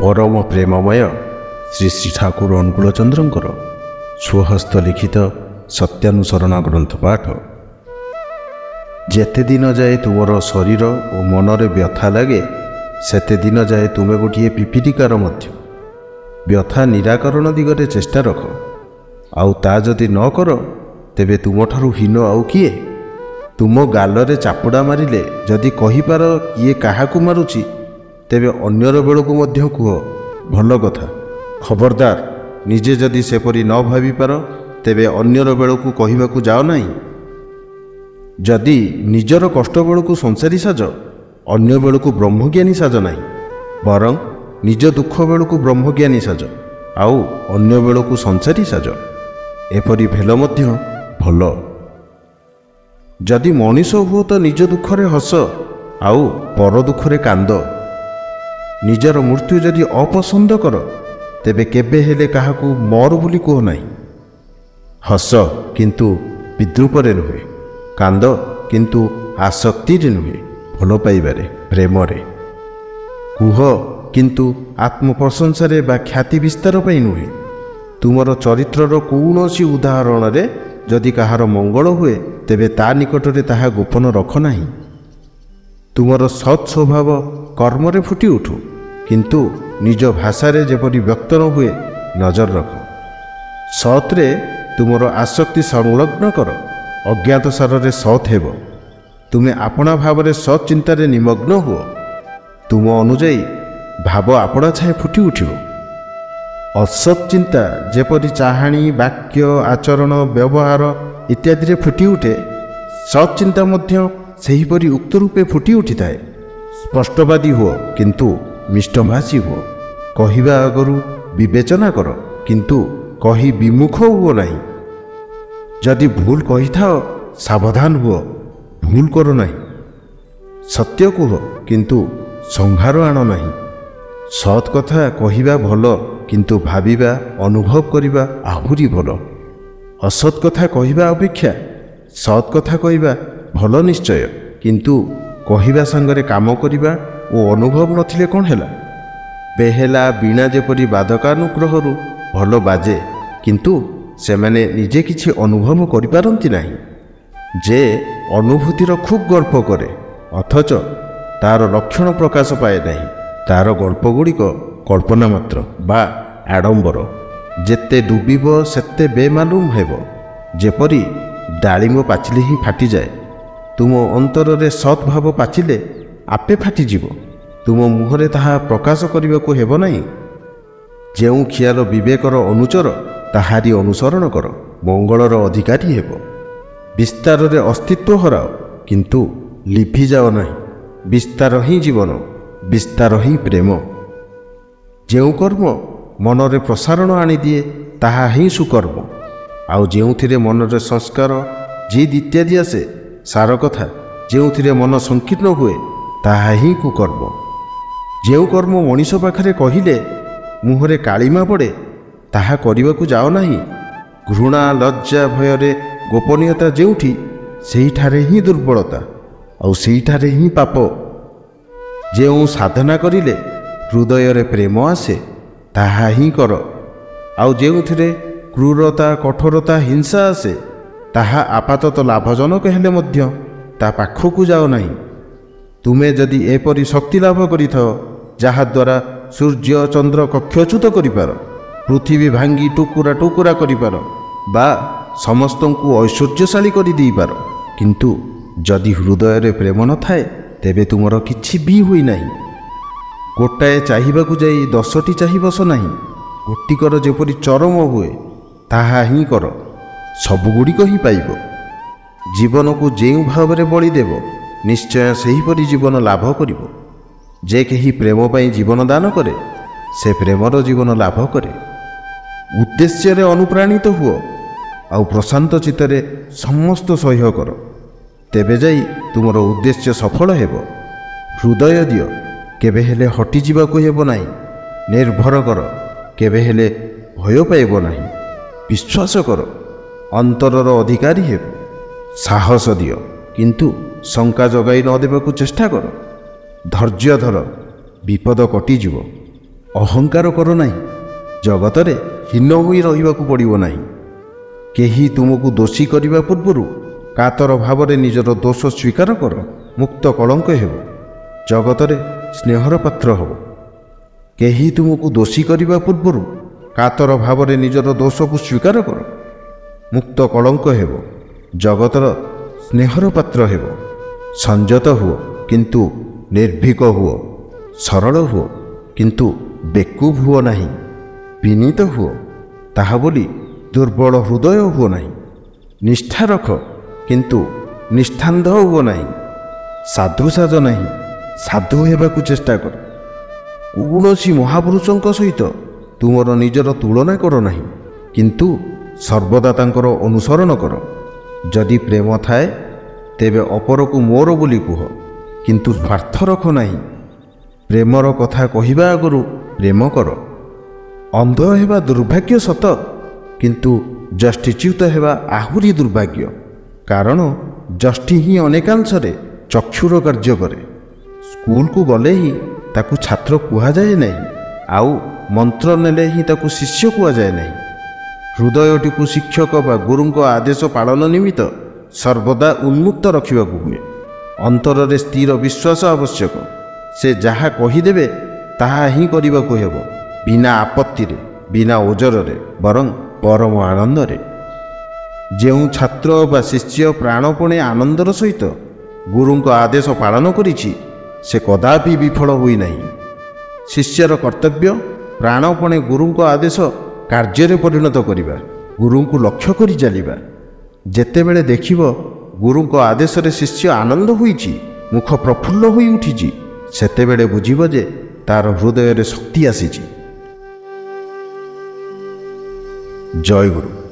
परम प्रेममय श्री श्री ठाकुर अनुकूलचंद्रंकर स्वहस्त लिखित सत्यानुसरण ग्रंथ पाठ। जेते दिन जाए तुमर शरीर और मनरे व्यथा लगे सेते दिन जाए तुमे गोटे पिपीलिकार मध्य व्यथा निराकरण दिगरे चेष्टा रख। आउ ता जदि न कर तेबे तुमठारु हीन आउ किए। तुम गालरे चापुड़ा मारिले जदि कहिपार किए काहाकू मारुची तेबे अन्यर बेलू मध्य कुह भल कथा। खबरदार निजे जदि सेपरी न भावी पार तेबे अन्यर बेलू कहवाकू जाओ नहीं। जदि निजर कष्ट बेलू संसारी साज अन्य बेलू ब्रह्मज्ञानी साज नहीं, बरं निज दुख बेलू ब्रह्मज्ञानी साज आउ अन्य बेलू संसारी साज। एपरी भेल मध्य भल। जदि मनीष हुओ तो निज दुखरे हस आउ पर दुखरे कांद। निजर मृत्यु जदि अपसंद कर तेबे केबे हेले काहाकू मर बोली कह नहीं। हस किंतु विद्रूपरे नुहे, कांद किंतु आसक्ति नुहे, भल पाइबारे प्रेमरे। कुह किंतु आत्मप्रशंसारे बा ख्याति विस्तार पाई नुहे। तुमर चरित्रर कौनसी उदाहरण रे जदि कहार मंगल हुए तेबे ता निकटरे ताहा गोपन रख नहीं। तुमर सत् स्वभाव कर्मरे फुटी उठू किंतु निज भाषारे जेपरि व्यक्त न हुए नजर रख। सत्रे तुमर आसक्ति संलग्न कर, अज्ञात सारे सत् हेब। तुमे आपणा भावरे सत् चिंतारे निमग्न हुओ। तुम अनुजाई भाव आपणा छाए फुटी उठिब। असत् चिंता जेपरि चाहाणी वाक्य आचरण व्यवहार इत्यादि फुटी उठे, सत् चिंता मध्य सेहीपरि उक्त रूपे फुटी उठी थाए। स्पष्टवादी हुओ किंतु मिष्टभाषी हुओ। कहिबा आगरु विवेचना कर किंतु कही विमुख हुओ नहीं। जदि भूल कही थाओ सावधान हुओ, भूल करो नहीं। सत्य कुह किंतु संहार आण नहीं। सत् कथा कहिबा भल किंतु भाविबा अनुभव करिबा आहुरी भल। असत् कथा कहिबा अपेक्षा सत् कथा कहिबा भल निश्चय, किंतु कहिबा संगरे काम करिबा ओ अनुभव नथिले कोन हेला। बेहेला बीणा जेपरि बादकानुग्रहरु भल बाजे किंतु सेमाने निजे किछि अनुभव करि पारंती नाही। जे अनुभूतिर खूब गल्प करे अथच तार लक्षण प्रकाश पाए नहीं, तार गल्पगुड़िक कल्पना मात्र बा आडंबर। जेते डुबिब सेते बेमालूम हेब। जेपरि डालिंब पाचिले ही फाटी जाए, तुम अंतर रे सत् भाव पाचिले आपे फाटी जीव। तुम मुहरे ताहा प्रकाश करने को हेब नहीं। जेउ खियाल विवेकर अनुचर ताहारी अनुसरण कर, मंगलर अधिकारी हेब। विस्तार रे अस्तित्व हराओ किंतु लिभि जाओ नहीं। विस्तार ही जीवन, विस्तार ही प्रेम। जेउ कर्म मनरे प्रसारण आनी दिए ताहा ही सुकर्म। आउ जेउथिरे मनरे संस्कार जिद इत्यादि आसे सार कथा, जेउथिरे मन संकीर्ण हुए ताहा ही कुकर्म। जेउ कर्म मनीष पाखरे कहिले मुहरे कालीमा पड़े ताहा करिबाकू जाओ नहीं। घृणा लज्जा भयरे गोपनीयता जेउठी सेहीठारे ही दुर्बलता आउ सेहीठारे ही पाप। जेउ साधना करिले हृदय रे प्रेम आसे ताहा ही कर। आउ जेउथिरे क्रूरता कठोरता हिंसा आसे ताहा आपातत लाभजनक हेले मध्य ता पाखकू जाओ नहीं। तुमे जदि एपरि शक्ति लाभ करिथाओ जहा द्वारा सूर्य चंद्र कक्षच्युत करिपार, पृथ्वी भांगी टुकुरा टुकुरा करिपार बा समस्तंकु ऐश्वर्यशाली करि देइपार, किंतु जदि हृदय रे प्रेम न थाए तेबे तुमर किछि भी हुई नहीं। गोटाए चाहिबाकू जाई 10टी चाहि बस नहीं। गोटिकर जेपरि चरम हुए ताहा ही कर, सबुगुड़िक ही पाइब। जीवन को जेउ भावरे बलि देव निश्चय सेहीपरि जीवन लाभ करिब। जे केही प्रेम पाई जीवन दान करे से प्रेमर जीवन लाभ करे। उद्देश्य रे अनुप्राणित हुओ आउ प्रशांत चित्तरे समस्त सह्य कर, तेबे जाई तुमर उद्देश्य सफल हेब। हृदय दियो केबे हेले हटि जीवाकू हेब नाही। निर्भर कर केबे हेले भय पाइब नाही। विश्वास कर अंतरर अधिकारी हेब। साहस दियो किंतु शंका जगाई न देबाकू चेष्टा कर। धैर्य धर विपद कटिଯିव। ଅହଙ୍କାର କର ନାହିଁ। ଜଗତରେ ହୀନ ହୋଇ ରହିବାକୁ ପଡ଼ିବ ନାହିଁ। କେହି ତୁମକୁ ଦୋଷୀ କରିବା ପୂର୍ବରୁ କାତର ଭାବରେ ନିଜର ଦୋଷ ସ୍ୱୀକାର କର। ମୁକ୍ତ କଳଙ୍କ ହେବ। ଜଗତରେ ସ୍ନେହର ପାତ୍ର ହେବ। କେହି ତୁମକୁ ଦୋଷୀ କରିବା ପୂର୍ବରୁ କାତର ଭାବରେ ନିଜର ଦୋଷକୁ ସ୍ୱୀକାର କର। ମୁକ୍ତ କଳଙ୍କ ହେବ। ଜଗତର ସ୍ନେହର ପାତ୍ର ହେବ। ସଂଯତ ହୁଅ କିନ୍ତୁ ନିର୍ଭୀକ ହୁଅ। ସରଳ ହୁଅ କିନ୍ତୁ ବେକୁବ ହୁଅ ନାହିଁ। ବିନୀତ ହୁଅ, ତାହା ବୋଲି ଦୁର୍ବଳ ହୃଦୟ ହୁଅ ନାହିଁ। ନିଷ୍ଠା ରଖ କିନ୍ତୁ ନିଷ୍ଠାନ୍ଧ ହୁଅ ନାହିଁ। ସାଧୁ ସାଜ ନାହିଁ, ସାଧୁ ହେବାକୁ ଚେଷ୍ଟା କର। କୌଣସି ମହାପୁରୁଷଙ୍କ ସହିତ ତୁମର ନିଜର ତୁଳନା କର ନାହିଁ, କିନ୍ତୁ ସର୍ବଦା ତାଙ୍କର ଅନୁସରଣ କର। ଯଦି ପ୍ରେମ ଥାଏ ତେବେ ଅପରକୁ ମୋର ବୋଲି କୁହ, କିନ୍ତୁ ସ୍ୱାର୍ଥ ରଖ ନାହିଁ। ପ୍ରେମର କଥା କହିବା ଆଗରୁ ପ୍ରେମ କର। ଅନ୍ଧ ହେବା ଦୁର୍ଭାଗ୍ୟ ସତ, କିନ୍ତୁ ଯଷ୍ଟିଚ୍ୟୁତ ହେବା ଆହୁରି ଦୁର୍ଭାଗ୍ୟ। କାରଣ ଯଷ୍ଟି ହିଁ ଅନେକାଂଶରେ ଚକ୍ଷୁର କାର୍ଯ୍ୟ କରେ। ସ୍କୁଲକୁ ଗଲେ ହିଁ ତାକୁ ଛାତ୍ର କୁହାଯାଏ ନାହିଁ, ଆଉ ମନ୍ତ୍ର ନେଲେ ହିଁ ତାକୁ ଶିଷ୍ୟ କୁହାଯାଏ ନାହିଁ। ହୃଦୟଟିକୁ ଶିକ୍ଷକ ବା ଗୁରୁଙ୍କ ଆଦେଶ ପାଳନ ନିମିତ୍ତ ସର୍ବଦା ଉନ୍ମୁକ୍ତ ରଖିବାକୁ ହୁଏ। ଅନ୍ତରରେ ସ୍ଥିର ବିଶ୍ୱାସ ଆବଶ୍ୟକ। ସେ ଯାହା କହିଦେବେ ତାହା ହିଁ କରିବାକୁ ହେବ, ବିନା ଆପତ୍ତିରେ, ବିନା ଓଜରରେ, ବରଂ ପରମ ଆନନ୍ଦରେ। ଯେଉଁ ଛାତ୍ର ବା ଶିଷ୍ୟ ପ୍ରାଣପଣେ ଆନନ୍ଦର ସହିତ ଗୁରୁଙ୍କ ଆଦେଶ ପାଳନ କରିଛି, ସେ କଦାପି ବିଫଳ ହୋଇନାହିଁ। ଶିଷ୍ୟର କର୍ତ୍ତବ୍ୟ ପ୍ରାଣପଣେ ଗୁରୁଙ୍କ ଆଦେଶ କାର୍ଯ୍ୟରେ ପରିଣତ କରିବା, ଗୁରୁଙ୍କୁ ଲକ୍ଷ୍ୟ କରି ଚାଲିବା। ଯେତେବେଳେ ଦେଖିବ ଗୁରୁଙ୍କ ଆଦେଶରେ ଶିଷ୍ୟ ଆନନ୍ଦ ହୋଇଛି, ମୁଖ ପ୍ରଫୁଲ୍ଲ ହୋଇ ଉଠିଛି, ସେତେବେଳେ ବୁଝିବ ଯେ ତାର ହୃଦୟରେ ଶକ୍ତି ଆସିଛି। ଜୟ ଗୁରୁ।